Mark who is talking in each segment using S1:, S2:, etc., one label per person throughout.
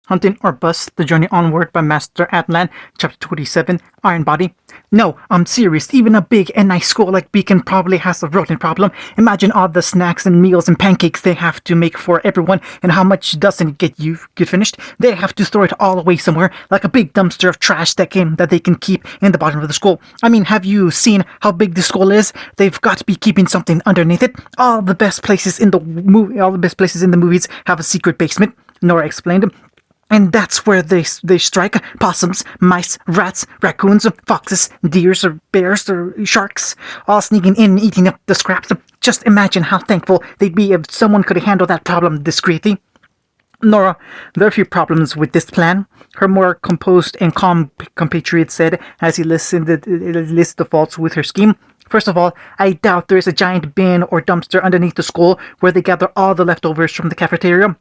S1: Hunting or Bust, The Journey Onward by Master Atlan, Chapter 27, Iron Body. No, I'm serious. Even a big and nice school like Beacon probably has a rodent problem. Imagine all the snacks and meals and pancakes they have to make for everyone, and how much doesn't get finished. They have to throw it all away somewhere, like a big dumpster of trash that they can keep in the bottom of the school. I mean, have you seen how big the school is? They've got to be keeping something underneath it. All the best places in the movies have a secret basement, Nora explained. And that's where they strike possums, mice, rats, raccoons, foxes, deers, or bears, or sharks, all sneaking in and eating up the scraps. Just imagine how thankful they'd be if someone could handle that problem discreetly. Nora, there are a few problems with this plan, her more composed and calm compatriot said as he listed the faults with her scheme. First of all, I doubt there is a giant bin or dumpster underneath the school where they gather all the leftovers from the cafeteria.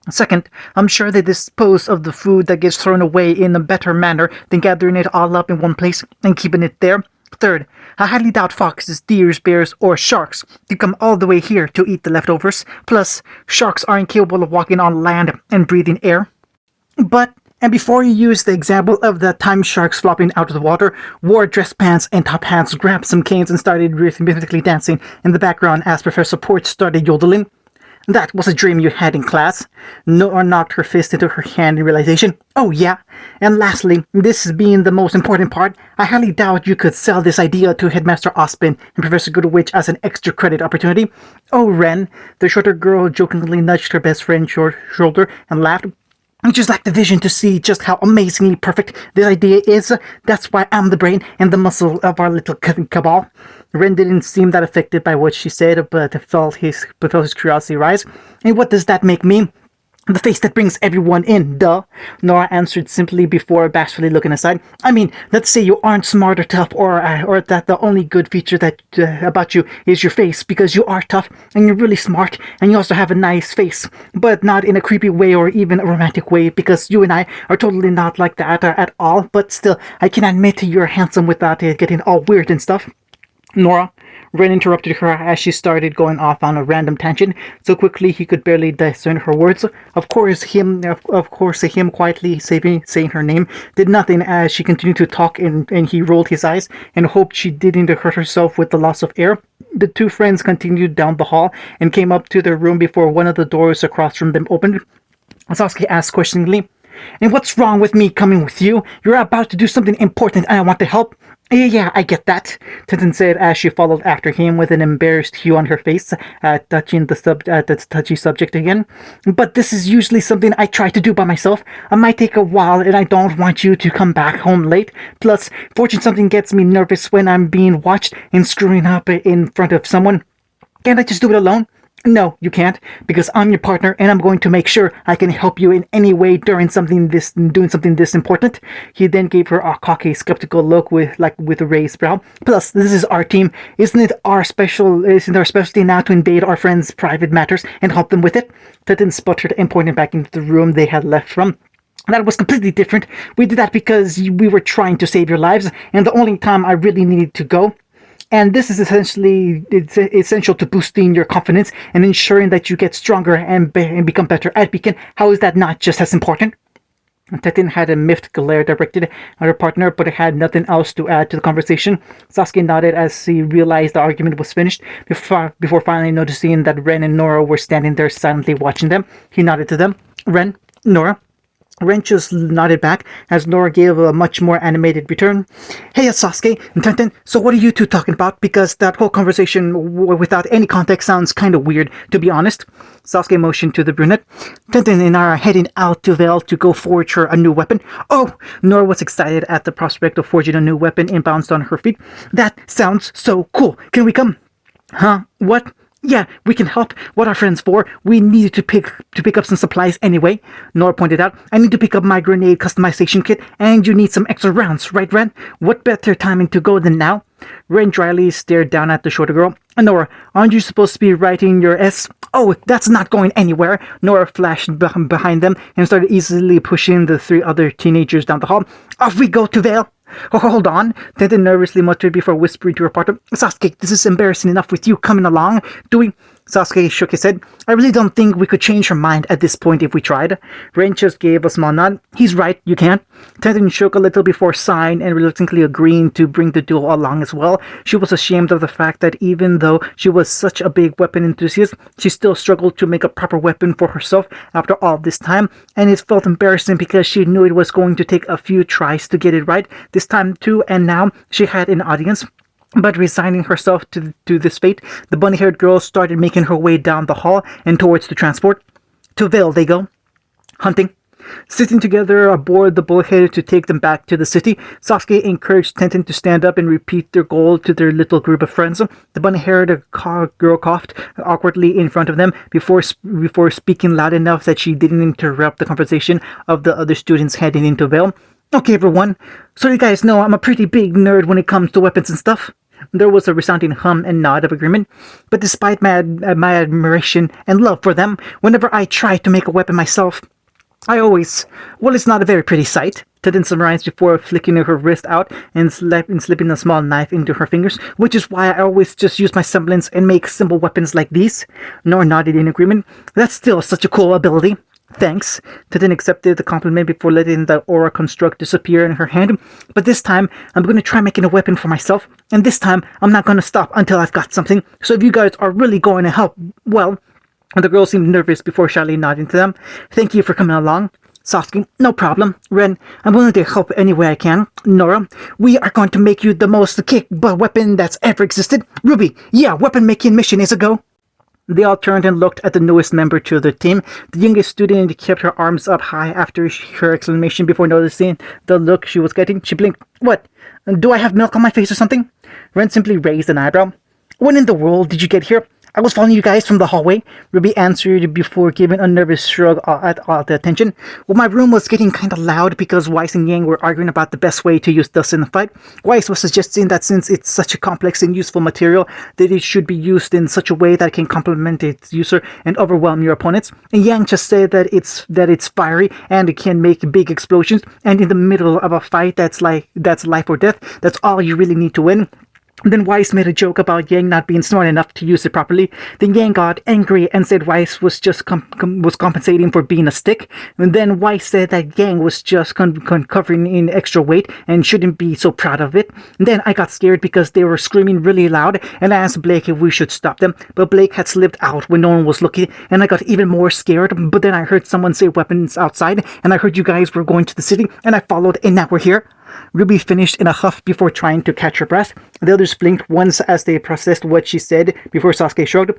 S1: Second, I'm sure they dispose of the food that gets thrown away in a better manner than gathering it all up in one place and keeping it there. Third, I highly doubt foxes, deers, bears, or sharks can come all the way here to eat the leftovers. Plus, sharks are incapable of walking on land and breathing air. And before you use the example of the time sharks flopping out of the water, wore dress pants and top hats, grabbed some canes and started rhythmically dancing in the background as Professor Port started yodeling. That was a dream you had in class. Nora knocked her fist into her hand in realization. Oh yeah. And lastly, this being the most important part, I highly doubt you could sell this idea to Headmaster Ospin and Professor Goodwitch as an extra credit opportunity. Oh, Ren, the shorter girl jokingly nudged her best friend's shoulder and laughed. I just lack the vision to see just how amazingly perfect this idea is. That's why I'm the brain and the muscle of our little cabal. Ren didn't seem that affected by what she said, but felt his curiosity rise. And what does that make me? The face that brings everyone in, duh. Nora answered simply before bashfully looking aside. I mean, let's say you aren't smart or tough, or that the only good feature that about you is your face, because you are tough and you're really smart, and you also have a nice face, but not in a creepy way or even a romantic way, because you and I are totally not like that at all. But still, I can admit you're handsome without it getting all weird and stuff. Nora, Ren interrupted her as she started going off on a random tangent so quickly he could barely discern her words. Of course, him quietly saying her name did nothing as she continued to talk, and he rolled his eyes and hoped she didn't hurt herself with the loss of air. The two friends continued down the hall and came up to their room before one of the doors across from them opened. Sasuke asked questioningly, "And what's wrong with me coming with you? You're about to do something important and I want to help." Yeah, I get that, Tintin said as she followed after him with an embarrassed hue on her face, touching the touchy subject again. But this is usually something I try to do by myself. It might take a while and I don't want you to come back home late. Plus, fortune something gets me nervous when I'm being watched and screwing up in front of someone. Can't I just do it alone? No, you can't, because I'm your partner and I'm going to make sure I can help you in any way doing something this important. He then gave her a cocky, skeptical look with a raised brow. Plus, this is our team. Isn't our specialty now to invade our friends' private matters and help them with it? Titan sputtered and pointed back into the room they had left from. That was completely different. We did that because we were trying to save your lives, and the only time I really needed to go. And this is essential to boosting your confidence and ensuring that you get stronger and become better at Beacon. How is that not just as important? Titan had a miffed glare directed at her partner, but it had nothing else to add to the conversation. Sasuke nodded as he realized the argument was finished, before finally noticing that Ren and Nora were standing there silently watching them. He nodded to them. Ren, Nora. Ren just nodded back as Nora gave a much more animated return. Hey, it's Sasuke and Tenten, so what are you two talking about? Because that whole conversation without any context sounds kind of weird, to be honest. Sasuke motioned to the brunette. Tenten and I are heading out to Vale to go forge her a new weapon. Oh! Nora was excited at the prospect of forging a new weapon and bounced on her feet. That sounds so cool. Can we come? Huh? What? Yeah, we can help. What are friends for? We need to pick up some supplies anyway, Nora pointed out. I need to pick up my grenade customization kit, and you need some extra rounds, right, Ren? What better timing to go than now? Ren dryly stared down at the shorter girl. Nora, aren't you supposed to be writing your S? Oh, that's not going anywhere. Nora flashed behind them and started easily pushing the three other teenagers down the hall. Off we go to Vale. Oh, hold on, Tenten nervously muttered before whispering to her partner. Sasuke, this is embarrassing enough with you coming along. Do Sasuke shook his head. I really don't think we could change her mind at this point if we tried. Ren just gave a small nod. He's right, you can't. Tenten shook a little before sighing and reluctantly agreeing to bring the duo along as well. She was ashamed of the fact that even though she was such a big weapon enthusiast, she still struggled to make a proper weapon for herself after all this time, and it felt embarrassing because she knew it was going to take a few tries to get it right this time too, and now she had an audience. But resigning herself to this fate, the bunny-haired girl started making her way down the hall and towards the transport. To Vale they go. Hunting. Sitting together aboard the bullhead to take them back to the city, Sasuke encouraged Tenten to stand up and repeat their goal to their little group of friends. The bunny-haired girl coughed awkwardly in front of them before speaking loud enough that she didn't interrupt the conversation of the other students heading into Vale. Okay, everyone, so you guys know I'm a pretty big nerd when it comes to weapons and stuff. There was a resounding hum and nod of agreement, but despite my admiration and love for them, whenever I try to make a weapon myself, I always... well, it's not a very pretty sight. Tenten summarized before flicking her wrist out and slipping a small knife into her fingers, which is why I always just use my semblance and make simple weapons like these. Nor nodded in agreement. That's still such a cool ability. Thanks. Tenten accepted the compliment before letting the aura construct disappear in her hand. But this time, I'm going to try making a weapon for myself. And this time, I'm not going to stop until I've got something. So if you guys are really going to help, well... The girl seemed nervous before shyly nodding to them. Thank you for coming along. Sasuke, no problem. Ren, I'm willing to help any way I can. Nora, we are going to make you the most kick-butt weapon that's ever existed. Ruby, yeah, weapon making mission is a go. They all turned and looked at the newest member to the team. The youngest student kept her arms up high after her exclamation before noticing the look she was getting. She blinked. What? Do I have milk on my face or something? Ren simply raised an eyebrow. When in the world did you get here? I was following you guys from the hallway, Ruby answered before giving a nervous shrug at all the attention. Well, my room was getting kinda loud because Weiss and Yang were arguing about the best way to use dust in the fight. Weiss was suggesting that since it's such a complex and useful material, that it should be used in such a way that it can complement its user and overwhelm your opponents. And Yang just said that it's fiery and it can make big explosions, and in the middle of a fight that's life or death, that's all you really need to win. Then Weiss made a joke about Yang not being smart enough to use it properly. Then Yang got angry and said Weiss was just was compensating for being a stick. And then Weiss said that Yang was just covering in extra weight and shouldn't be so proud of it. And then I got scared because they were screaming really loud, and I asked Blake if we should stop them. But Blake had slipped out when no one was looking, and I got even more scared. But then I heard someone say weapons outside, and I heard you guys were going to the city, and I followed, and now we're here. Ruby finished in a huff before trying to catch her breath. The others blinked once as they processed what she said before Sasuke shrugged.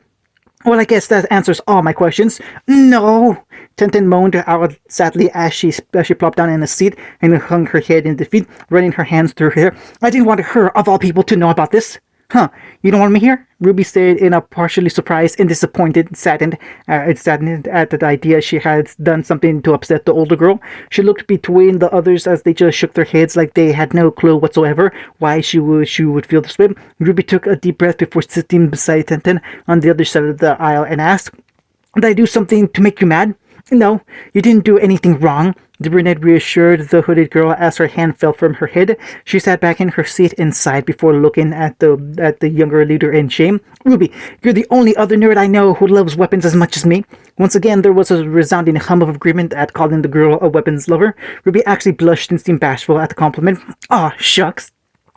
S1: Well, I guess that answers all my questions. No! Tenten moaned out sadly as she plopped down in a seat and hung her head in defeat, running her hands through her hair. I didn't want her, of all people, to know about this. Huh, you don't want me here? Ruby said in a partially surprised and saddened at the idea she had done something to upset the older girl. She looked between the others as they just shook their heads like they had no clue whatsoever why she would feel this way. Ruby took a deep breath before sitting beside Tenten on the other side of the aisle and asked, "Did I do something to make you mad?" "No, you didn't do anything wrong," the brunette reassured the hooded girl as her hand fell from her head. She sat back in her seat and sighed before looking at the younger leader in shame. "Ruby, you're the only other nerd I know who loves weapons as much as me." Once again, there was a resounding hum of agreement at calling the girl a weapons lover. Ruby actually blushed and seemed bashful at the compliment. "Aw, shucks."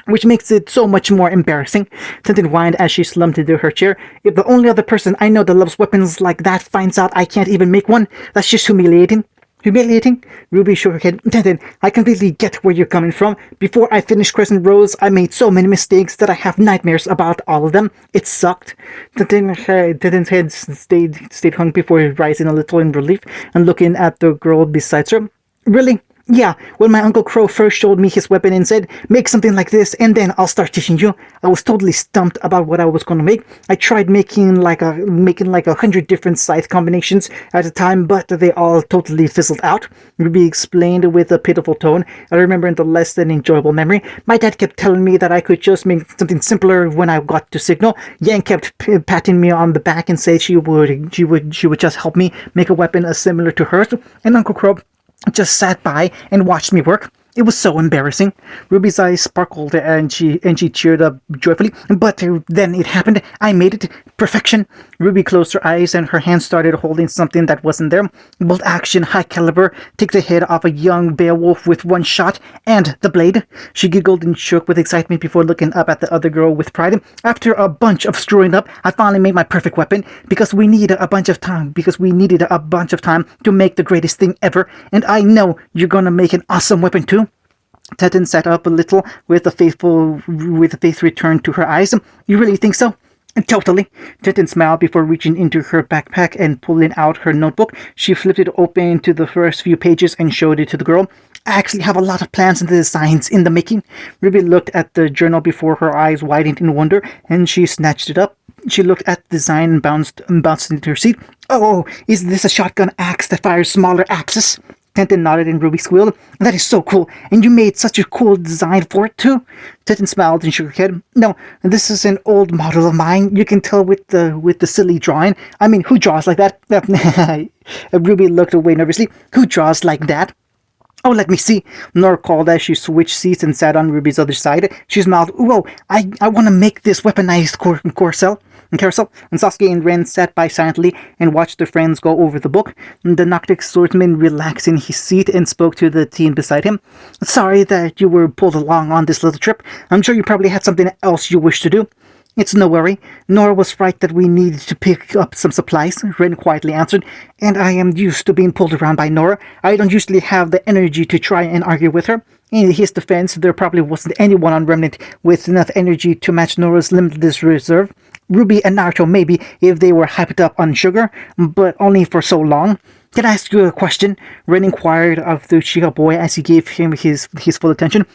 S1: Which makes it so much more embarrassing. Tenten whined as she slumped into her chair. "If the only other person I know that loves weapons like that finds out I can't even make one, that's just humiliating." "Humiliating?" Ruby shook her head. "Tenten, I completely get where you're coming from. Before I finished Crescent Rose, I made so many mistakes that I have nightmares about all of them. It sucked." Tenten's head stayed hung before rising a little in relief and looking at the girl beside her. "Really? Yeah, when my Uncle Crow first showed me his weapon and said, 'Make something like this and then I'll start teaching you,' I was totally stumped about what I was going to make. I tried making like 100 different scythe combinations at a time, but they all totally fizzled out." Ruby explained with a pitiful tone. I remember in the less than enjoyable memory, my dad kept telling me that I could just make something simpler when I got to Signal. Yang kept patting me on the back and said she would just help me make a weapon similar to hers, and Uncle Crow just sat by and watched me work. It was so embarrassing. Ruby's eyes sparkled and she cheered up joyfully. But then it happened. I made it. Perfection. Ruby closed her eyes and her hand started holding something that wasn't there. Bolt action, high caliber, take the head off a young Beowulf with one shot, and the blade. She giggled and shook with excitement before looking up at the other girl with pride. After a bunch of screwing up, I finally made my perfect weapon because we needed a bunch of time to make the greatest thing ever, and I know you're gonna make an awesome weapon too. Tetten sat up a little with a faith returned to her eyes. You really think so? Totally. Tetten smiled before reaching into her backpack and pulling out her notebook. She flipped it open to the first few pages and showed it to the girl. I actually have a lot of plans and designs in the making. Ruby looked at the journal before her eyes widened in wonder, and she snatched it up. She looked at the design and bounced into her seat. Oh, is this a shotgun axe that fires smaller axes? Tetten nodded and Ruby squealed. That is so cool, and you made such a cool design for it too. Tetten smiled and shook her head. No, this is an old model of mine. You can tell with the silly drawing. I mean, who draws like that? Ruby looked away nervously. Who draws like that? Oh, let me see. Nora called as she switched seats and sat on Ruby's other side. She smiled. Whoa, I want to make this weaponized carousel. And Sasuke and Ren sat by silently and watched their friends go over the book. The Noctic swordsman relaxed in his seat and spoke to the team beside him. Sorry that you were pulled along on this little trip. I'm sure you probably had something else you wish to do. It's no worry. Nora was right that we needed to pick up some supplies, Ren quietly answered, and I am used to being pulled around by Nora. I don't usually have the energy to try and argue with her. In his defense, there probably wasn't anyone on Remnant with enough energy to match Nora's limitless reserve. Ruby and Naruto maybe if they were hyped up on sugar, but only for so long. Can I ask you a question? Ren inquired of the Uchiha boy as he gave him his full attention.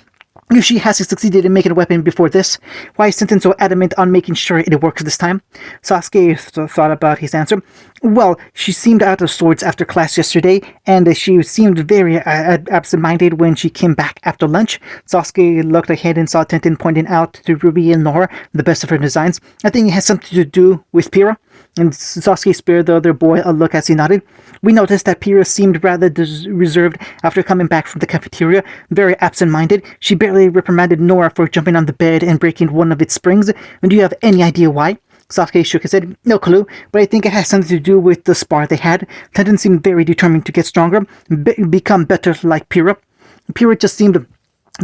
S1: Yushi has succeeded in making a weapon before this. Why is Tenten so adamant on making sure it works this time? Sasuke thought about his answer. Well, she seemed out of sorts after class yesterday, and she seemed very absent-minded when she came back after lunch. Sasuke looked ahead and saw Tenten pointing out to Ruby and Nora the best of her designs. I think it has something to do with Pyrrha. And Sasuke spared the other boy a look as he nodded. We noticed that Pyrrha seemed rather reserved after coming back from the cafeteria, very absent-minded. She barely reprimanded Nora for jumping on the bed and breaking one of its springs. And do you have any idea why? Sasuke shook his head. No clue, but I think it has something to do with the spar they had. Tenten seemed very determined to get stronger, become better like Pyrrha. Pyrrha just seemed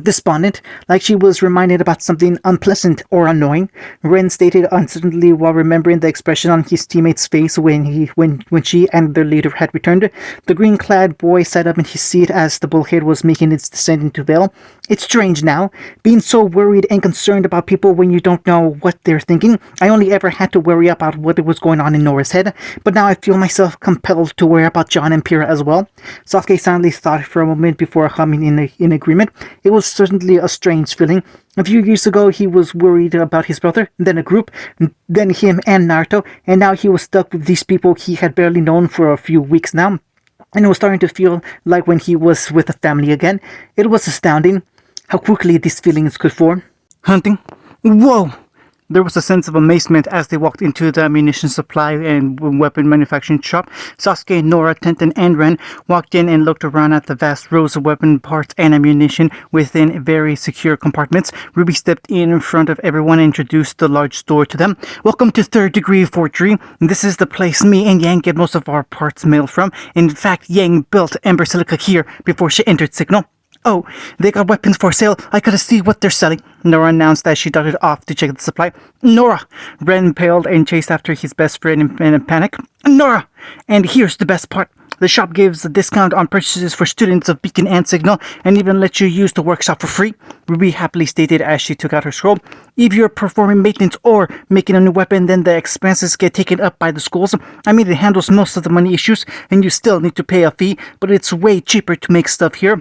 S1: despondent, like she was reminded about something unpleasant or annoying. Ren stated uncertainly while remembering the expression on his teammate's face when she and their leader had returned. The green-clad boy sat up in his seat as the bullhead was making its descent into Vale. It's strange now, being so worried and concerned about people when you don't know what they're thinking. I only ever had to worry about what was going on in Nora's head, but now I feel myself compelled to worry about John and Pyrrha as well. Sasuke silently thought for a moment before humming in agreement. It was certainly a strange feeling. A few years ago, he was worried about his brother, then a group, then him and Naruto, and now he was stuck with these people he had barely known for a few weeks now. And it was starting to feel like when he was with the family again. It was astounding how quickly these feelings could form. Hunting? Whoa! There was a sense of amazement as they walked into the ammunition supply and weapon manufacturing shop. Sasuke, Nora, Tenten, and Ren walked in and looked around at the vast rows of weapon parts and ammunition within very secure compartments. Ruby stepped in front of everyone and introduced the large store to them. Welcome to Third Degree Forgery. This is the place me and Yang get most of our parts mailed from. In fact, Yang built Ember Silica here before she entered Signal. Oh, they got weapons for sale. I gotta see what they're selling, Nora announced as she darted off to check the supply. Nora! Ren paled and chased after his best friend in a panic. Nora! And here's the best part. The shop gives a discount on purchases for students of Beacon and Signal, and even lets you use the workshop for free, Ruby happily stated as she took out her scroll. If you're performing maintenance or making a new weapon, then the expenses get taken up by the schools. I mean, it handles most of the money issues, and you still need to pay a fee, but it's way cheaper to make stuff here.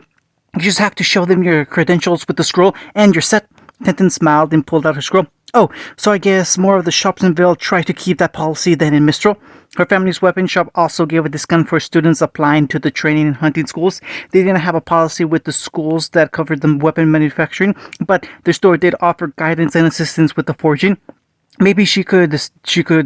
S1: You just have to show them your credentials with the scroll and you're set. Tenten smiled and pulled out her scroll. Oh, so I guess more of the shops in Vale try to keep that policy than in Mistral. Her family's weapon shop also gave a discount for students applying to the training and hunting schools. They didn't have a policy with the schools that covered the weapon manufacturing, but their store did offer guidance and assistance with the forging. Maybe she could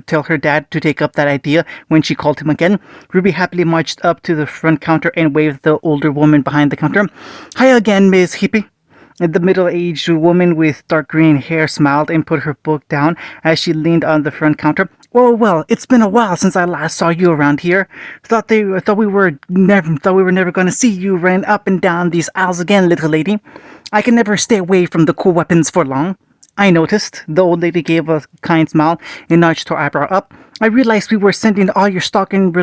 S1: tell her dad to take up that idea when she called him again. Ruby happily marched up to the front counter and waved the older woman behind the counter. Hi again, Miss Hippie. The middle-aged woman with dark green hair smiled and put her book down as she leaned on the front counter. Well, it's been a while since I last saw you around here. Thought we were never going to see you run up and down these aisles again, little lady. I can never stay away from the cool weapons for long. I noticed. The old lady gave a kind smile and nudged her eyebrow up. I realized we were sending all your stock and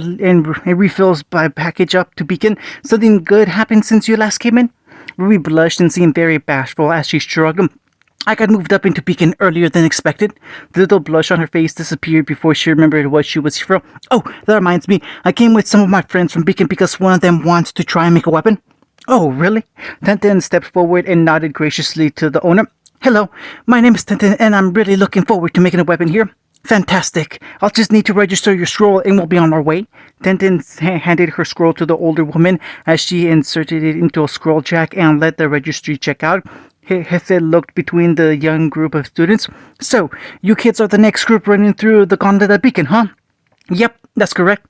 S1: refills by package up to Beacon. Something good happened since you last came in? Ruby blushed and seemed very bashful as she shrugged. I got moved up into Beacon earlier than expected. The little blush on her face disappeared before she remembered what she was here for. Oh, that reminds me. I came with some of my friends from Beacon because one of them wants to try and make a weapon. Oh, really? Tintin stepped forward and nodded graciously to the owner. Hello, my name is Tintin and I'm really looking forward to making a weapon here. Fantastic. I'll just need to register your scroll and we'll be on our way. Tintin handed her scroll to the older woman as she inserted it into a scroll jack and let the registry check out. Hefe looked between the young group of students. So, you kids are the next group running through the gauntlet at Beacon, huh? Yep, that's correct.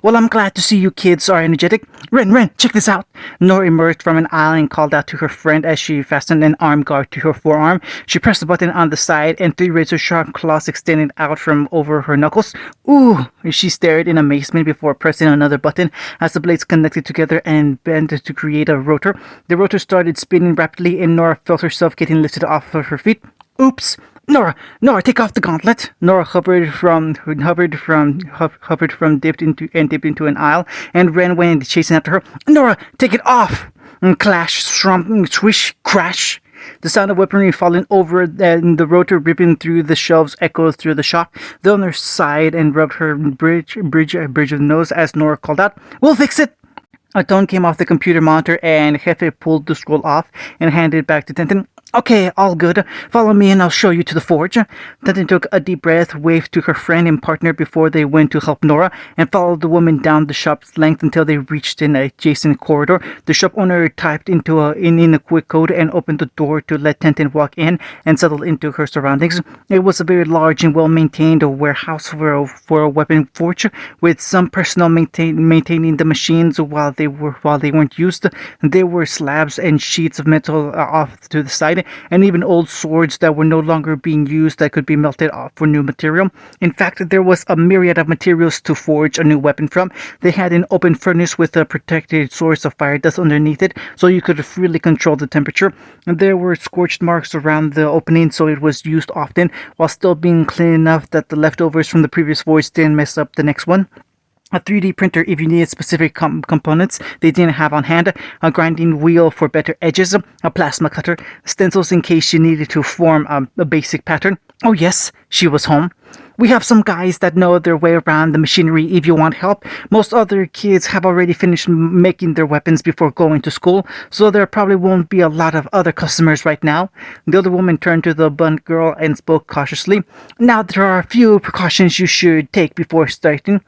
S1: Well, I'm glad to see you kids are energetic. Ren, check this out. Nora emerged from an aisle and called out to her friend as she fastened an arm guard to her forearm. She pressed the button on the side and 3 razor-sharp claws extended out from over her knuckles. Ooh! She stared in amazement before pressing another button as the blades connected together and bent to create a rotor. The rotor started spinning rapidly and Nora felt herself getting lifted off of her feet. Oops! Nora, take off the gauntlet. Nora hovered from dipped into an aisle, and Ren went chasing after her. Nora, take it off! And clash, swish, crash. The sound of weaponry falling over and the rotor ripping through the shelves echoed through the shop. The owner sighed and rubbed her bridge of the nose as Nora called out, "We'll fix it!" A tone came off the computer monitor and Hefe pulled the scroll off and handed it back to Tintin. Okay, all good. Follow me and I'll show you to the forge. Tintin took a deep breath, waved to her friend and partner before they went to help Nora, and followed the woman down the shop's length until they reached an adjacent corridor. The shop owner typed in a quick code and opened the door to let Tintin walk in and settle into her surroundings. It was a very large and well-maintained warehouse for a weapon forge, with some personnel maintaining the machines while they weren't used. There were slabs and sheets of metal off to the side, and even old swords that were no longer being used that could be melted off for new material. In fact, there was a myriad of materials to forge a new weapon from. They had an open furnace with a protected source of fire dust underneath it, so you could freely control the temperature. And there were scorched marks around the opening, so it was used often, while still being clean enough that the leftovers from the previous forge didn't mess up the next one. A 3D printer if you needed specific components they didn't have on hand, a grinding wheel for better edges, a plasma cutter, stencils in case you needed to form a basic pattern. Oh yes, she was home. We have some guys that know their way around the machinery if you want help. Most other kids have already finished making their weapons before going to school, so there probably won't be a lot of other customers right now. The older woman turned to the blunt girl and spoke cautiously. Now there are a few precautions you should take before starting.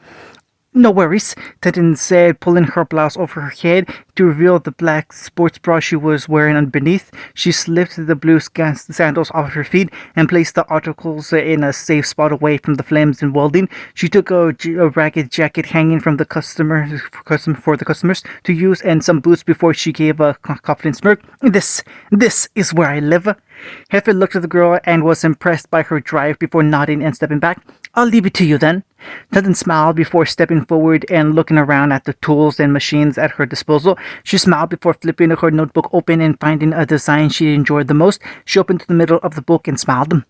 S1: No worries, Tintin said, pulling her blouse over her head to reveal the black sports bra she was wearing underneath. She slipped the blue sandals off her feet and placed the articles in a safe spot away from the flames and welding. She took a ragged jacket hanging from the for the customers to use and some boots before she gave a confident smirk. This is where I live. Hefe looked at the girl and was impressed by her drive before nodding and stepping back. I'll leave it to you then. Tintin smiled before stepping forward and looking around at the tools and machines at her disposal. She smiled before flipping her notebook open and finding a design she enjoyed the most. She opened to the middle of the book and smiled.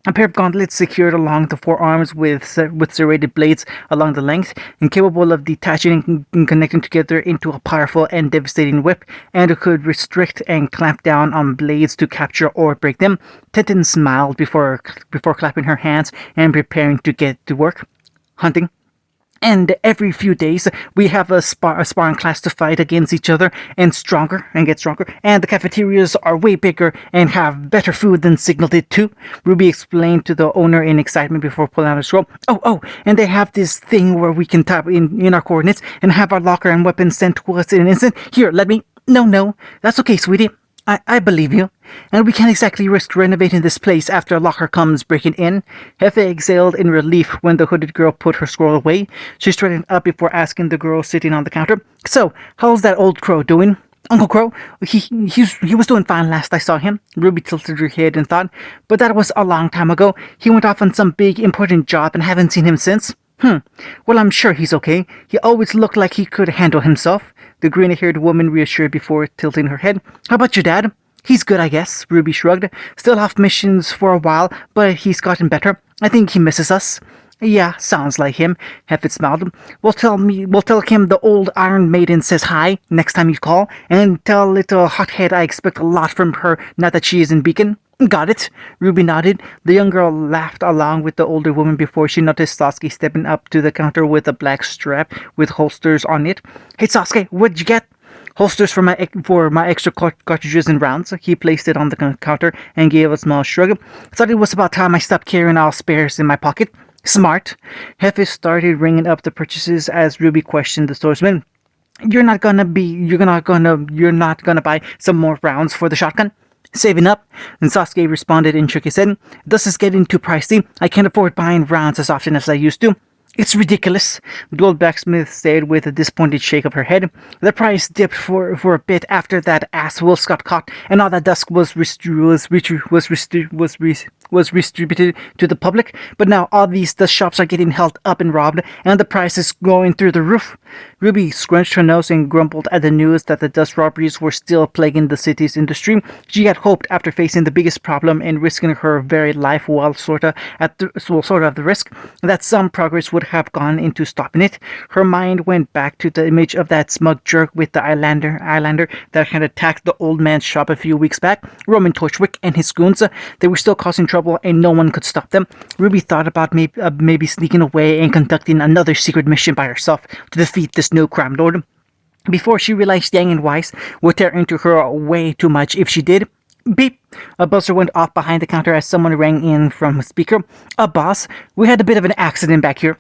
S1: A pair of gauntlets secured along the forearms with serrated blades along the length and capable of detaching and connecting together into a powerful and devastating whip, and could restrict and clamp down on blades to capture or break them. Tintin smiled before clapping her hands and preparing to get to work. Hunting. And every few days, we have a sparring class to fight against each other and get stronger. And the cafeterias are way bigger and have better food than Signal did too. Ruby explained to the owner in excitement before pulling out a scroll. Oh, and they have this thing where we can type in our coordinates and have our locker and weapons sent to us in an instant. Here, let me... No, that's okay, sweetie. I believe you. And we can't exactly risk renovating this place after a locker comes breaking in. Hefe exhaled in relief when the hooded girl put her scroll away. She straightened up before asking the girl sitting on the counter, "So, how's that old crow doing?" "Uncle Crow, he was doing fine last I saw him." Ruby tilted her head and thought, "But that was a long time ago. He went off on some big important job and haven't seen him since." Well, I'm sure he's okay. He always looked like he could handle himself." The green-haired woman reassured before tilting her head. "How about your dad?" "He's good, I guess," Ruby shrugged. "Still off missions for a while, but he's gotten better. I think he misses us." "Yeah, sounds like him," Heffit smiled. We'll tell him the old Iron Maiden says hi next time you call, and tell little hothead I expect a lot from her now that she is in Beacon." "Got it," Ruby nodded. The young girl laughed along with the older woman before she noticed Sasuke stepping up to the counter with a black strap with holsters on it. "Hey Sasuke, what'd you get?" "Holsters for my extra cartridges and rounds." He placed it on the counter and gave a small shrug. "Thought it was about time I stopped carrying all spares in my pocket." "Smart." Hefe started ringing up the purchases as Ruby questioned the swordsman. You're not gonna buy some more rounds for the shotgun?" "Saving up," and Sasuke responded and shook his head. "This is getting too pricey. I can't afford buying rounds as often as I used to." "It's ridiculous," the old blacksmith said with a disappointed shake of her head. "The price dipped for a bit after that ass Wolf got caught, and all that dust was distributed to the public. But now all these dust shops are getting held up and robbed, and the price is going through the roof." Ruby scrunched her nose and grumbled at the news that the dust robberies were still plaguing the city's industry. She had hoped, after facing the biggest problem and risking her very life while sort of at the risk, that some progress would have gone into stopping it. Her mind went back to the image of that smug jerk with the eyeliner that had attacked the old man's shop a few weeks back, Roman Torchwick and his goons. They were still causing trouble and no one could stop them. Ruby thought about maybe sneaking away and conducting another secret mission by herself to defeat this new crime lord. Before she realized Yang and Weiss would tear into her way too much if she did. Beep! A buzzer went off behind the counter as someone rang in from a speaker. Boss, we had a bit of an accident back here."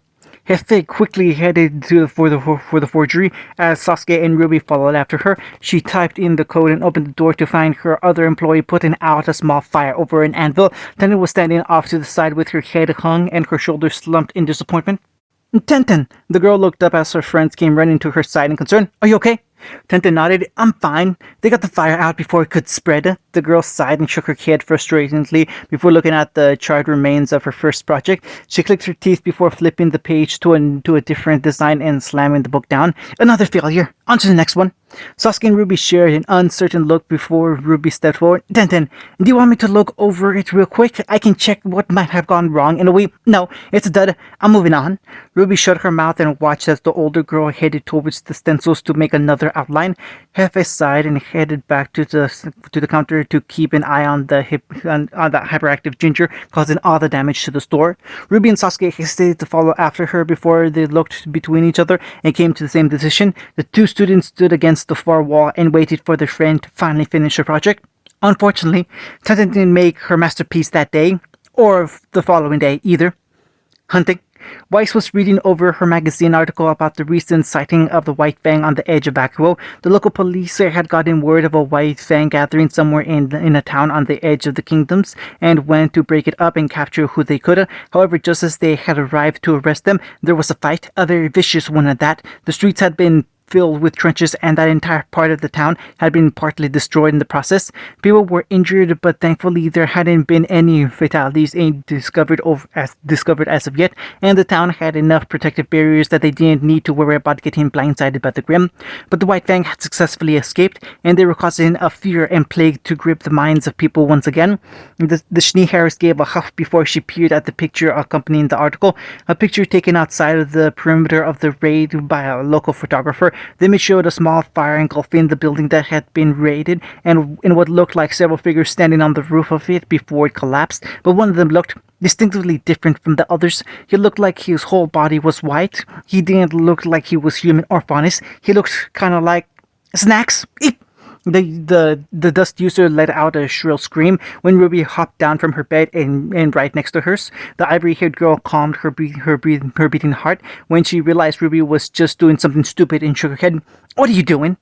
S1: Hefe quickly headed for the forgery as Sasuke and Ruby followed after her. She typed in the code and opened the door to find her other employee putting out a small fire over an anvil. Tenten was standing off to the side with her head hung and her shoulders slumped in disappointment. "Tenten!" The girl looked up as her friends came running to her side in concern. "Are you okay?" Tenten nodded. "I'm fine. They got the fire out before it could spread." The girl sighed and shook her head frustratedly before looking at the charred remains of her first project. She clicked her teeth before flipping the page to a different design and slamming the book down. "Another failure. On to the next one." Sasuke and Ruby shared an uncertain look before Ruby stepped forward. "Tenten, do you want me to look over it real quick? I can check what might have gone wrong in a way." "No, it's a dud. I'm moving on." Ruby shut her mouth and watched as the older girl headed towards the stencils to make another outline. Hefe sighed and headed back to the counter to keep an eye on the hyperactive ginger causing all the damage to the store. Ruby and Sasuke hesitated to follow after her before they looked between each other and came to the same decision. The two students stood against the far wall and waited for their friend to finally finish her project. Unfortunately, Tenten didn't make her masterpiece that day, or the following day either. Hunting. Weiss was reading over her magazine article about the recent sighting of the White Fang on the edge of Bakuo. The local police had gotten word of a White Fang gathering somewhere in a town on the edge of the kingdoms and went to break it up and capture who they could. However, just as they had arrived to arrest them, there was a fight, a very vicious one at that. The streets had been filled with trenches and that entire part of the town had been partly destroyed in the process. People were injured, but thankfully there hadn't been any fatalities discovered as of yet, and the town had enough protective barriers that they didn't need to worry about getting blindsided by the Grim. But the White Fang had successfully escaped, and they were causing a fear and plague to grip the minds of people once again. The Schneeharris gave a huff before she peered at the picture accompanying the article, a picture taken outside of the perimeter of the raid by a local photographer. The image showed a small fire engulfing the building that had been raided, and in what looked like several figures standing on the roof of it before it collapsed, but one of them looked distinctively different from the others. He looked like his whole body was white. He didn't look like he was human or faunus. He looked kind of like snacks. Eep! The dust user let out a shrill scream when Ruby hopped down from her bed and right next to hers. The ivory-haired girl calmed her beating heart when she realized Ruby was just doing something stupid and shook her head. "What are you doing?"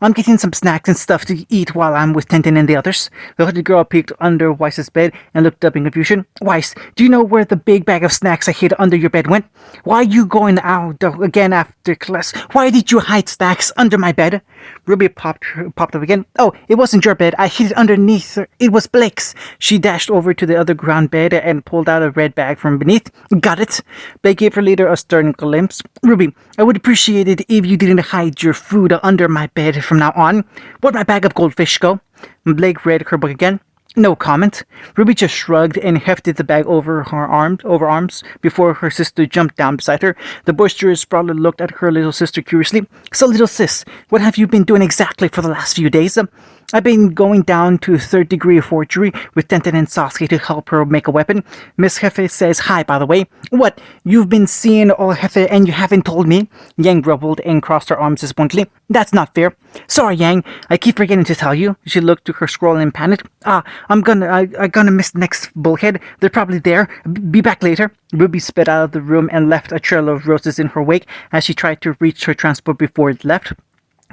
S1: I'm getting some snacks and stuff to eat while I'm with Tintin and the others. The hooded girl peeked under Weiss's bed and looked up in confusion. Weiss, do you know where the big bag of snacks I hid under your bed went? Why are you going out again after class? Why did you hide snacks under my bed? Ruby popped up again. Oh, it wasn't your bed. I hid it underneath. It was Blake's. She dashed over to the other ground bed and pulled out a red bag from beneath. Got it. Blake gave her leader a stern glimpse. Ruby, I would appreciate it if you didn't hide your food under my bed from now on. Where'd my bag of goldfish go? Blake read her book again. No comment. Ruby just shrugged and hefted the bag over her arms before her sister jumped down beside her. The boisterous sprawler looked at her little sister curiously. So, little sis, what have you been doing exactly for the last few days? I've been going down to third degree forgery with Tenten and Sasuke to help her make a weapon. Miss Hefe says hi, by the way. What? You've been seeing all Hefe and you haven't told me? Yang grumbled and crossed her arms disappointedly. That's not fair. Sorry, Yang. I keep forgetting to tell you. She looked to her scroll and panicked. I'm gonna miss the next bullhead. They're probably there. Be back later. Ruby sped out of the room and left a trail of roses in her wake as she tried to reach her transport before it left.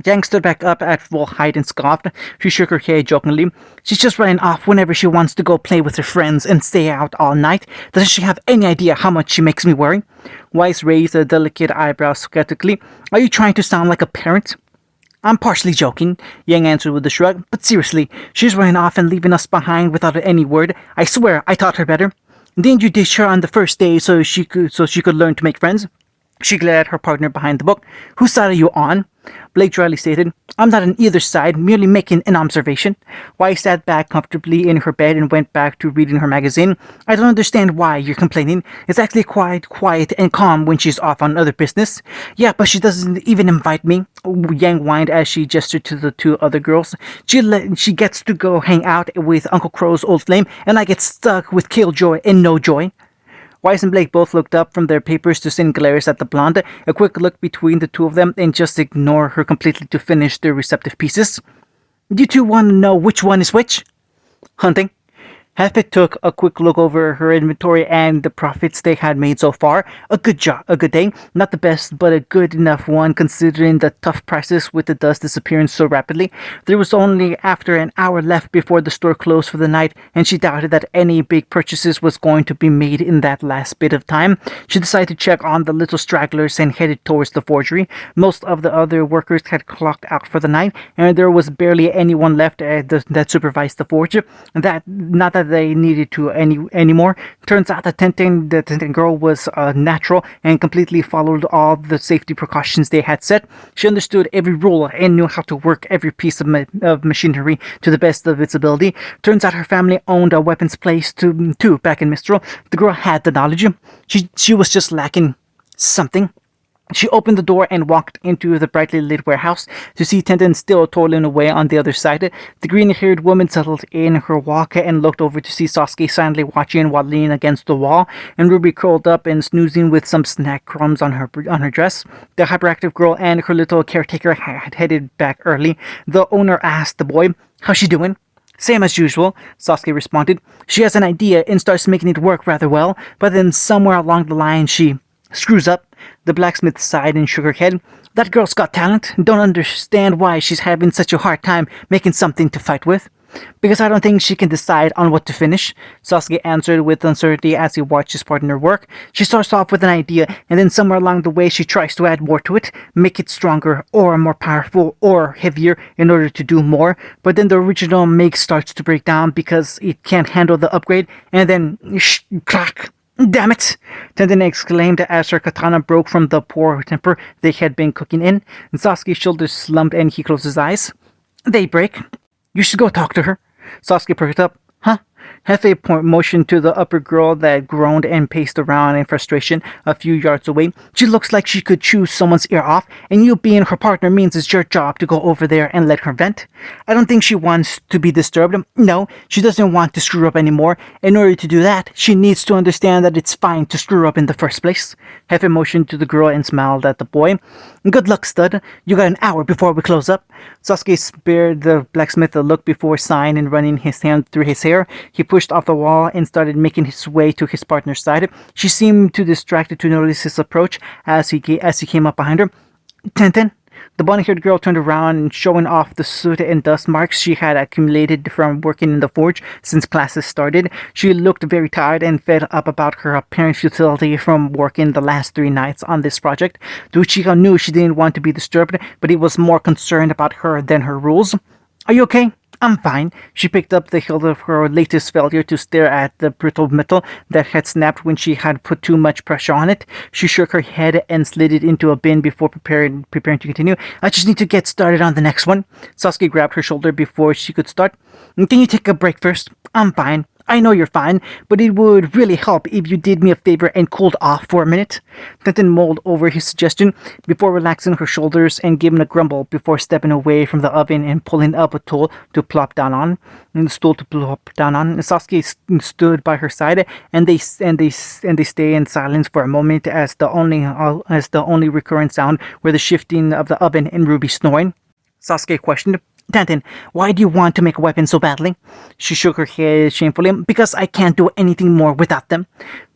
S1: Yang stood back up at full height and scoffed. She shook her head jokingly. She's just running off whenever she wants to go play with her friends and stay out all night. Doesn't she have any idea how much she makes me worry? Weiss raised a delicate eyebrow skeptically. Are you trying to sound like a parent? I'm partially joking, Yang answered with a shrug. But seriously, she's running off and leaving us behind without any word. I swear, I taught her better. Didn't you ditch her on the first day so she could learn to make friends? She glared at her partner behind the book. Whose side are you on? Blake dryly stated, I'm not on either side, merely making an observation. Weiss sat back comfortably in her bed and went back to reading her magazine. I don't understand why you're complaining. It's actually quite quiet and calm when she's off on other business. Yeah, but she doesn't even invite me. Yang whined as she gestured to the two other girls. She gets to go hang out with Uncle Crow's old flame, and I get stuck with Killjoy and No Joy. Weiss and Blake both looked up from their papers to send glares at the blonde, a quick look between the two of them, and just ignore her completely to finish their receptive pieces. Do you two want to know which one is which? Hunting. Hefe took a quick look over her inventory and the profits they had made so far. A good job, a good day. Not the best, but a good enough one considering the tough prices with the dust disappearing so rapidly. There was only after an hour left before the store closed for the night, and she doubted that any big purchases was going to be made in that last bit of time. She decided to check on the little stragglers and headed towards the forgery. Most of the other workers had clocked out for the night, and there was barely anyone left that supervised the forge. Not that they needed to anymore. Turns out the Tenten girl was natural and completely followed all the safety precautions they had set. She understood every rule and knew how to work every piece of machinery to the best of its ability. Turns out her family owned a weapons place too back in Mistral. The girl had the knowledge. She was just lacking something. She opened the door and walked into the brightly lit warehouse to see Tenten still toiling away on the other side. The green-haired woman settled in her walk and looked over to see Sasuke silently watching while leaning against the wall, and Ruby curled up and snoozing with some snack crumbs on her dress. The hyperactive girl and her little caretaker had headed back early. The owner asked the boy, "How's she doing?" "Same as usual," Sasuke responded. "She has an idea and starts making it work rather well, but then somewhere along the line she screws up." The blacksmith sighed and shook her head. "That girl's got talent. Don't understand why she's having such a hard time making something to fight with." "Because I don't think she can decide on what to finish," Sasuke answered with uncertainty as he watched his partner work. "She starts off with an idea, and then somewhere along the way she tries to add more to it, make it stronger, or more powerful, or heavier in order to do more. But then the original make starts to break down because it can't handle the upgrade, and then crack. Damn it!" Tenten exclaimed as her katana broke from the poor temper they had been cooking in. And Sasuke's shoulders slumped and he closed his eyes. "They break. You should go talk to her." Sasuke perked up. "Huh?" Hefe motioned to the upper girl that groaned and paced around in frustration a few yards away. "She looks like she could chew someone's ear off, and you being her partner means it's your job to go over there and let her vent. I don't think she wants to be disturbed. No, she doesn't want to screw up anymore. In order to do that, she needs to understand that it's fine to screw up in the first place." Hefe motioned to the girl and smiled at the boy. "Good luck, stud. You got an hour before we close up." Sasuke spared the blacksmith a look before sighing and running his hand through his hair. He pushed off the wall and started making his way to his partner's side. She seemed too distracted to notice his approach as he came up behind her. "Tenten?" The bunny-haired girl turned around, showing off the soot and dust marks she had accumulated from working in the forge since classes started. She looked very tired and fed up about her apparent futility from working the last 3 nights on this project. Uchiha knew she didn't want to be disturbed, but he was more concerned about her than her rules. "Are you okay?" "I'm fine." She picked up the hilt of her latest failure to stare at the brittle metal that had snapped when she had put too much pressure on it. She shook her head and slid it into a bin before preparing to continue. "I just need to get started on the next one." Sasuke grabbed her shoulder before she could start. "Can you take a break first?" "I'm fine." "I know you're fine, but it would really help if you did me a favor and cooled off for a minute." Tenten mulled over his suggestion before relaxing her shoulders and giving a grumble before stepping away from the oven and pulling up a stool to plop down on. Sasuke stood by her side, and they stayed in silence for a moment as the only recurrent sound were the shifting of the oven and Ruby snoring. Sasuke questioned, "Tenten, why do you want to make a weapon so badly?" She shook her head shamefully. "Because I can't do anything more without them."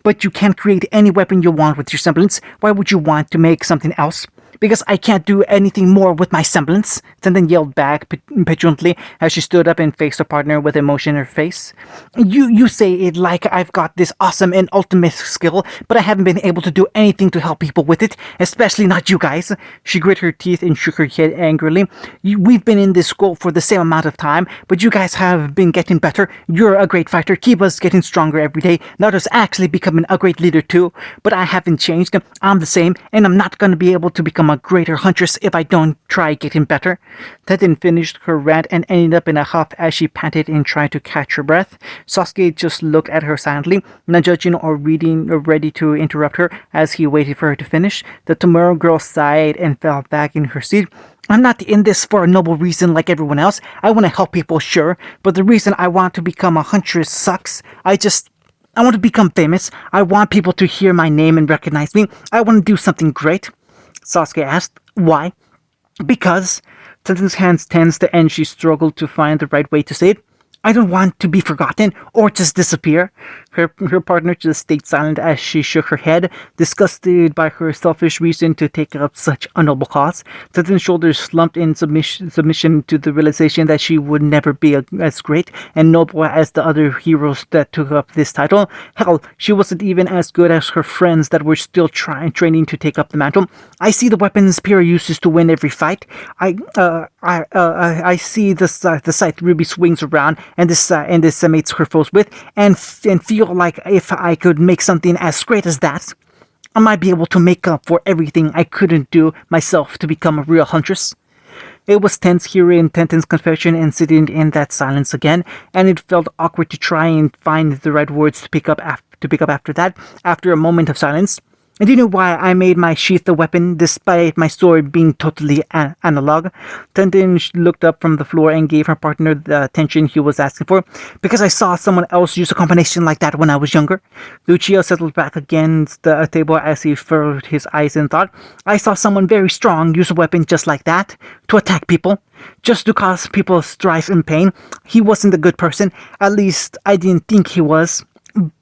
S1: "But you can't create any weapon you want with your semblance. Why would you want to make something else?" "Because I can't do anything more with my semblance," Tenten yelled back petulantly as she stood up and faced her partner with emotion in her face. You say it like I've got this awesome and ultimate skill, but I haven't been able to do anything to help people with it, especially not you guys." She grit her teeth and shook her head angrily. We've been in this school for the same amount of time, but you guys have been getting better. You're a great fighter. Keep us getting stronger every day. Naruto's actually becoming a great leader too, but I haven't changed. I'm the same, and I'm not going to be able to become a greater huntress if I don't try getting better." Tenten finished her rant and ended up in a huff as she panted and tried to catch her breath. Sasuke just looked at her silently, not judging or ready to interrupt her as he waited for her to finish. The tomorrow girl sighed and fell back in her seat. "I'm not in this for a noble reason like everyone else. I want to help people, sure, but the reason I want to become a huntress sucks. I want to become famous. I want people to hear my name and recognize me. I want to do something great." Sasuke asked, "Why?" "Because." Tenten's hands tensed and she struggled to find the right way to say it. "I don't want to be forgotten or just disappear." Her partner just stayed silent as she shook her head, disgusted by her selfish reason to take up such a noble cause. Tenten's shoulders slumped in submission to the realization that she would never be as great and noble as the other heroes that took up this title. Hell, she wasn't even as good as her friends that were still training to take up the mantle. "I see the weapons Pyrrha uses to win every fight. I see the scythe Ruby swings around and this mates her foes with, and feel like if I could make something as great as that, I might be able to make up for everything I couldn't do myself to become a real huntress." It was tense hearing Tenten's confession and sitting in that silence again, and it felt awkward to try and find the right words to pick up after that. After a moment of silence, "And do you know why I made my sheath a weapon, despite my sword being totally analog?" Tenten looked up from the floor and gave her partner the attention he was asking for. "Because I saw someone else use a combination like that when I was younger." Lucio settled back against the table as he furrowed his eyes in thought. "I saw someone very strong use a weapon just like that, to attack people, just to cause people strife and pain. He wasn't a good person, at least I didn't think he was.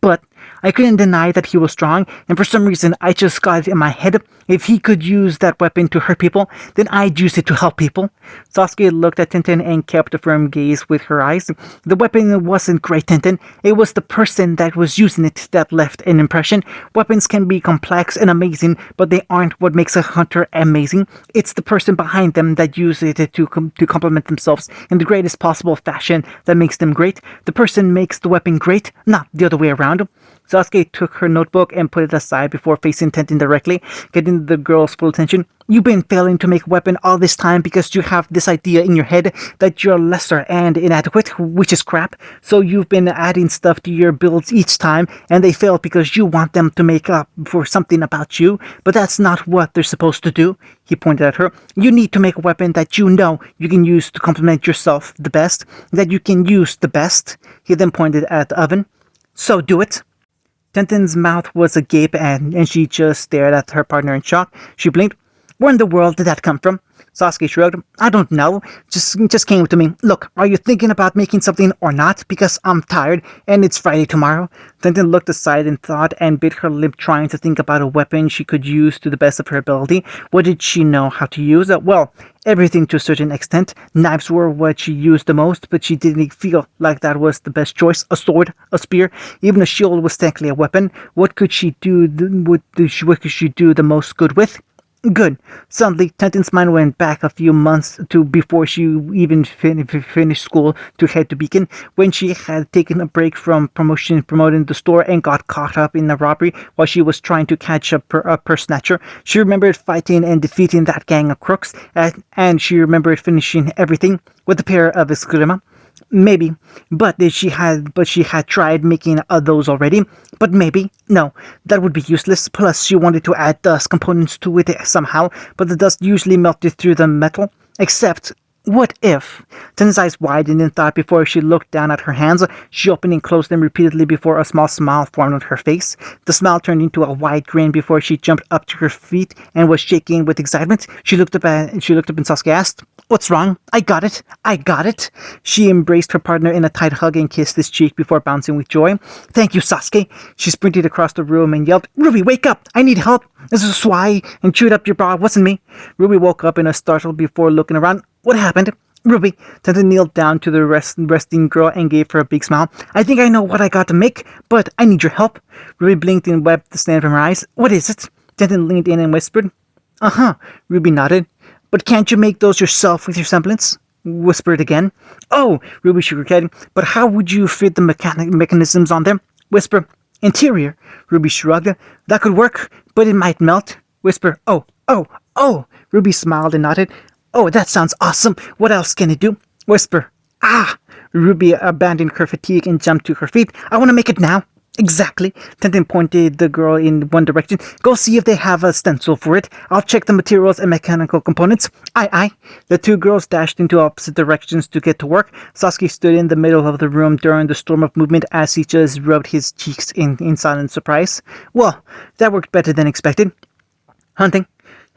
S1: But I couldn't deny that he was strong, and for some reason I just got it in my head. If he could use that weapon to hurt people, then I'd use it to help people." Sasuke looked at Tenten and kept a firm gaze with her eyes. "The weapon wasn't great, Tenten. It was the person that was using it that left an impression. Weapons can be complex and amazing, but they aren't what makes a hunter amazing. It's the person behind them that uses it to complement themselves in the greatest possible fashion that makes them great. The person makes the weapon great, not the other way around." Sasuke took her notebook and put it aside before facing Tenten directly, getting the girl's full attention. "You've been failing to make a weapon all this time because you have this idea in your head that you're lesser and inadequate, which is crap. So you've been adding stuff to your builds each time, and they fail because you want them to make up for something about you, but that's not what they're supposed to do." He pointed at her. "You need to make a weapon that you know you can use to complement yourself the best, that you can use the best." He then pointed at the oven. "So do it." Tenten's mouth was agape and she just stared at her partner in shock. She blinked. "Where in the world did that come from?" Sasuke shrugged. I don't know. Just came to me. Look, are you thinking about making something or not? Because I'm tired and it's Friday tomorrow. Tenten looked aside in thought and bit her lip trying to think about a weapon she could use to the best of her ability. What did she know how to use? Well, everything to a certain extent. Knives were what she used the most, but she didn't feel like that was the best choice. A sword, a spear, even a shield was technically a weapon. What could she do? What could she do the most good with? Good. Suddenly, Tenten's mind went back a few months to before she even finished school to head to Beacon, when she had taken a break from promoting the store and got caught up in a robbery while she was trying to catch a purse snatcher. She remembered fighting and defeating that gang of crooks, and she remembered finishing everything with a pair of eskrima. Maybe, but she had tried making those already. But maybe, no, that would be useless. Plus, she wanted to add dust components to it somehow, but the dust usually melted through the metal. Except, what if? Ten's eyes widened in thought before she looked down at her hands. She opened and closed them repeatedly before a small smile formed on her face. The smile turned into a wide grin before she jumped up to her feet and was shaking with excitement. She looked up and Sasuke asked, "What's wrong? I got it. I got it." She embraced her partner in a tight hug and kissed his cheek before bouncing with joy. "Thank you, Sasuke." She sprinted across the room and yelled, "Ruby, wake up! I need help! This is why and chewed up your bra. It wasn't me." Ruby woke up in a startle before looking around. "What happened?" "Ruby," Tenta kneeled down to the resting girl and gave her a big smile. "I think I know what I got to make, but I need your help." Ruby blinked and wiped the sand from her eyes. "What is it?" Tenta leaned in and whispered. "Uh-huh," Ruby nodded. "But can't you make those yourself with your semblance?" Whispered again. "Oh," Ruby shook her head. "But how would you fit the mechanisms on them?" Whisper. "Interior." Ruby shrugged. "That could work, but it might melt." Whisper. "Oh, oh, oh." Ruby smiled and nodded. "Oh, that sounds awesome. What else can it do?" Whisper. "Ah!" Ruby abandoned her fatigue and jumped to her feet. "I want to make it now." "Exactly." Tenten pointed the girl in one direction. "Go see if they have a stencil for it. I'll check the materials and mechanical components." "Aye, aye." The two girls dashed into opposite directions to get to work. Sasuke stood in the middle of the room during the storm of movement as he just rubbed his cheeks in silent surprise. "Well, that worked better than expected." "Hunting."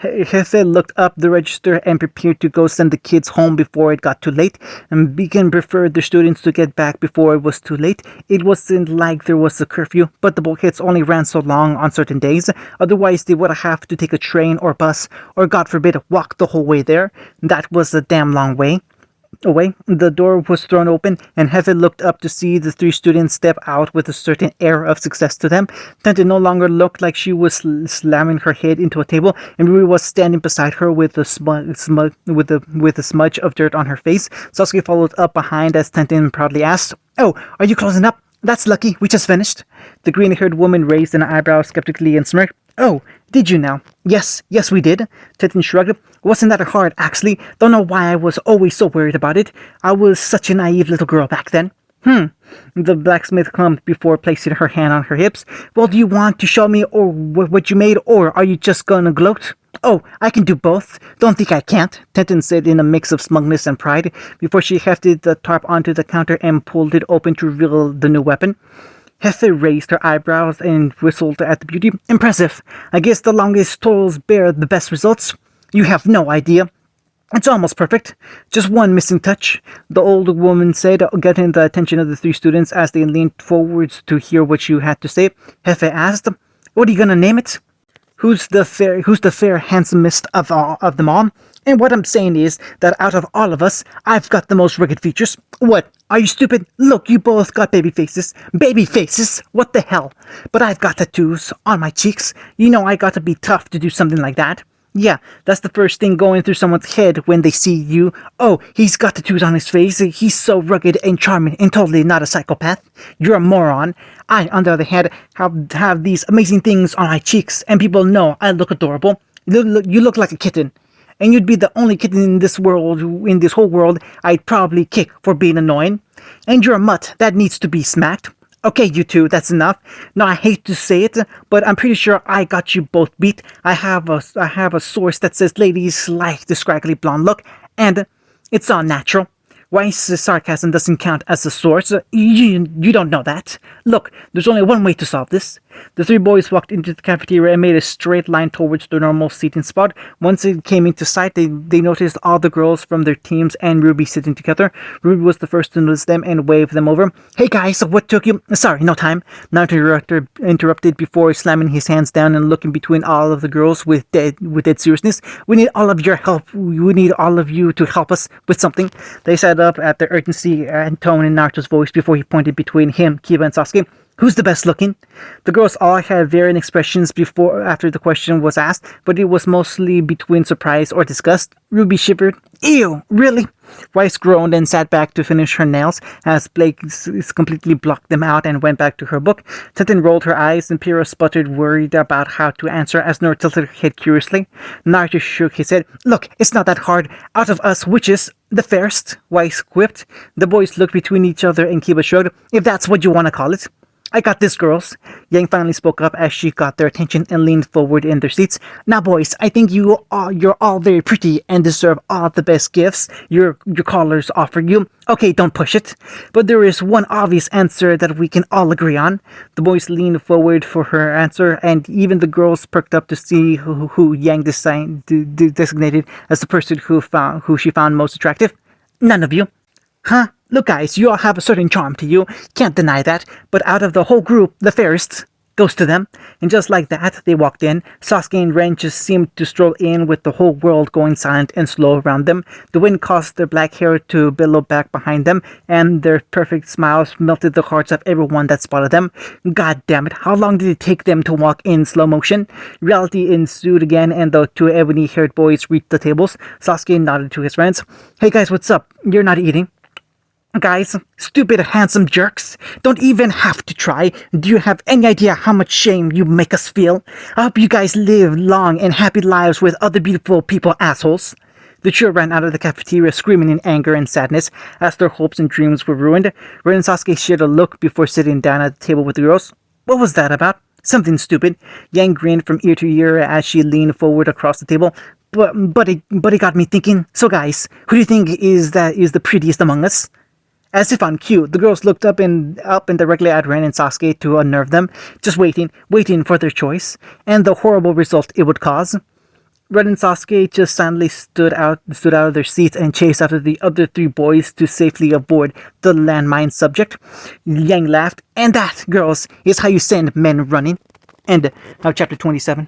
S1: Hefe looked up the register and prepared to go send the kids home before it got too late. And Beacon preferred the students to get back before it was too late. It wasn't like there was a curfew, but the bulkheads only ran so long on certain days. Otherwise, they would have to take a train or bus, or God forbid, walk the whole way there. That was a damn long way. Away, the door was thrown open, and Hefe looked up to see the three students step out with a certain air of success to them. Tenta no longer looked like she was slamming her head into a table, and Rui was standing beside her with a smudge of dirt on her face. Sasuke followed up behind as Tenten proudly asked, "Oh, are you closing up? That's lucky, we just finished." The green-haired woman raised an eyebrow skeptically and smirked. "Oh, did you now?" Yes, we did." Tenten shrugged. "Wasn't that hard, actually? Don't know why I was always so worried about it. I was such a naive little girl back then." The blacksmith clumped before placing her hand on her hips. "Well, do you want to show me or what you made, or are you just gonna gloat?" "Oh, I can do both. Don't think I can't," Tenten said in a mix of smugness and pride, before she hefted the tarp onto the counter and pulled it open to reveal the new weapon. Hefe raised her eyebrows and whistled at the beauty. "Impressive. I guess the longest toils bear the best results." "You have no idea. It's almost perfect. Just one missing touch," the old woman said, getting the attention of the three students as they leaned forwards to hear what you had to say. Hefe asked, "What are you gonna name it?" Who's the fair, handsomest of them all? And what I'm saying is that out of all of us, I've got the most rugged features. What? Are you stupid? Look, you both got baby faces. Baby faces? What the hell? But I've got tattoos on my cheeks. You know I got to be tough to do something like that. Yeah, that's the first thing going through someone's head when they see you. Oh, he's got tattoos on his face. He's so rugged and charming and totally not a psychopath. You're a moron. I, on the other hand, have these amazing things on my cheeks, and people know I look adorable. You look like a kitten. And you'd be the only kitten in this whole world, I'd probably kick for being annoying. And you're a mutt that needs to be smacked. Okay, you two, that's enough. Now, I hate to say it, but I'm pretty sure I got you both beat. I have a source that says ladies like the scraggly blonde look, and it's all natural. Why sarcasm doesn't count as a source? You don't know that. Look, there's only one way to solve this. The three boys walked into the cafeteria and made a straight line towards the normal seating spot. Once it came into sight, they noticed all the girls from their teams and Ruby sitting together. Ruby was the first to notice them and waved them over. "Hey guys, what took you—" "Sorry, no time." Naruto interrupted before slamming his hands down and looking between all of the girls with dead seriousness. "We need all of your help. We need all of you to help us with something." They sat up at the urgency and tone in Naruto's voice before he pointed between him, Kiba, and Sasuke. "Who's the best looking?" The girls all had varying expressions after the question was asked, but it was mostly between surprise or disgust. Ruby shivered. "Ew, really?" Rice groaned and sat back to finish her nails as Blake completely blocked them out and went back to her book. Tenten rolled her eyes and Pyrrha sputtered, worried about how to answer as Naruto tilted her head curiously. Naruto shook his head. "Look, it's not that hard. Out of us witches, the fairest," Rice quipped. The boys looked between each other and Kiba shrugged. "If that's what you want to call it." "I got this, girls." Yang finally spoke up as she got their attention and leaned forward in their seats. "Now, boys, I think you're all very pretty and deserve all the best gifts your callers offer you. Okay, don't push it. But there is one obvious answer that we can all agree on." The boys leaned forward for her answer, and even the girls perked up to see who Yang designated as the person who she found most attractive. "None of you." "Huh? Look, guys, you all have a certain charm to you. Can't deny that. But out of the whole group, the fairest goes to them." And just like that, they walked in. Sasuke and Ren just seemed to stroll in with the whole world going silent and slow around them. The wind caused their black hair to billow back behind them, and their perfect smiles melted the hearts of everyone that spotted them. God damn it, how long did it take them to walk in slow motion? Reality ensued again, and the two ebony-haired boys reached the tables. Sasuke nodded to his friends. "Hey guys, what's up? You're not eating?" "Guys, stupid handsome jerks, don't even have to try. Do you have any idea how much shame you make us feel? I hope you guys live long and happy lives with other beautiful people, assholes." The trio ran out of the cafeteria screaming in anger and sadness as their hopes and dreams were ruined. Ren and Sasuke shared a look before sitting down at the table with the girls. "What was that about?" "Something stupid." Yang grinned from ear to ear as she leaned forward across the table. But it got me thinking. So guys, who do you think is the prettiest among us?" As if on cue, the girls looked up and directly at Ren and Sasuke to unnerve them, just waiting for their choice, and the horrible result it would cause. Ren and Sasuke just silently stood out of their seats and chased after the other three boys to safely avoid the landmine subject. Yang laughed, "And that, girls, is how you send men running." End of chapter 27.